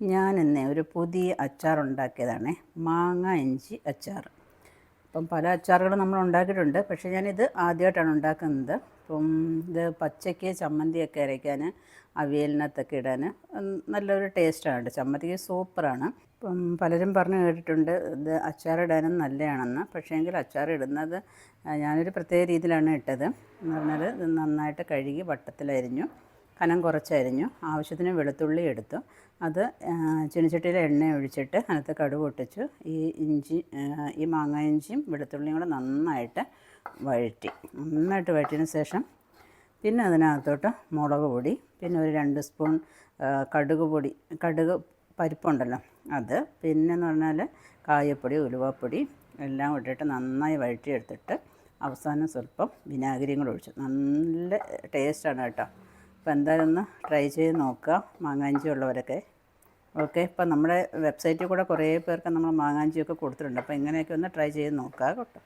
ഞാനിന്ന് ഒരു പുതിയ അച്ചാർ ഉണ്ടാക്കിയതാണ്, മാങ്ങ ഇഞ്ചി അച്ചാർ. ഇപ്പം പല അച്ചാറുകളും നമ്മൾ ഉണ്ടാക്കിയിട്ടുണ്ട്, പക്ഷേ ഞാനിത് ആദ്യമായിട്ടാണ് ഉണ്ടാക്കുന്നത്. ഇപ്പം ഇത് പച്ചയ്ക്ക് ചമ്മന്തിയൊക്കെ അരയ്ക്കാൻ, അവിയലിനകത്തൊക്കെ ഇടാൻ നല്ലൊരു ടേസ്റ്റാണ്. ചമ്മന്തിക്ക് സൂപ്പറാണ്. ഇപ്പം പലരും പറഞ്ഞു കേട്ടിട്ടുണ്ട് ഇത് അച്ചാറിടാനും നല്ലതാണെന്ന്. പക്ഷേ എങ്കിൽ അച്ചാർ ഇടുന്നത് ഞാനൊരു പ്രത്യേക രീതിയിലാണ് ഇട്ടത്. എന്ന് പറഞ്ഞാൽ ഇത് നന്നായിട്ട് കഴുകി വട്ടത്തിലരിഞ്ഞു, കനം കുറച്ചരിഞ്ഞു, ആവശ്യത്തിന് വെളുത്തുള്ളി എടുത്തു. അത് ചീനച്ചട്ടിയിൽ എണ്ണ ഒഴിച്ചിട്ട് അതിനകത്ത് കടുക് പൊട്ടിച്ചു ഈ മാങ്ങ ഇഞ്ചിയും വെളുത്തുള്ളിയും കൂടെ നന്നായിട്ട് വഴറ്റിയതിന് ശേഷം പിന്നെ അതിനകത്തോട്ട് മുളക് പൊടി, പിന്നെ ഒരു 2 സ്പൂൺ കടുക് പരിപ്പുണ്ടല്ലോ അത്, പിന്നെയെന്ന് പറഞ്ഞാൽ കായപ്പൊടി, ഉലുവാപ്പൊടി എല്ലാം ഇട്ടിട്ട് നന്നായി വഴറ്റിയെടുത്തിട്ട് അവസാനം സ്വല്പം വിനാഗിരിയും കൂടെ ഒഴിച്ചു. നല്ല ടേസ്റ്റാണ് കേട്ടോ. അപ്പോൾ എന്തായാലും ഒന്ന് ട്രൈ ചെയ്ത് നോക്കുക, മാങ്ങാഞ്ചി ഉള്ളവരൊക്കെ. ഓക്കെ, ഇപ്പം നമ്മുടെ വെബ്സൈറ്റിൽ കൂടെ കുറേ പേർക്ക് നമ്മൾ മാങ്ങാഞ്ചിയൊക്കെ കൊടുത്തിട്ടുണ്ട്. അപ്പോൾ ഇങ്ങനെയൊക്കെ ഒന്ന് ട്രൈ ചെയ്ത് നോക്കുക കേട്ടോ.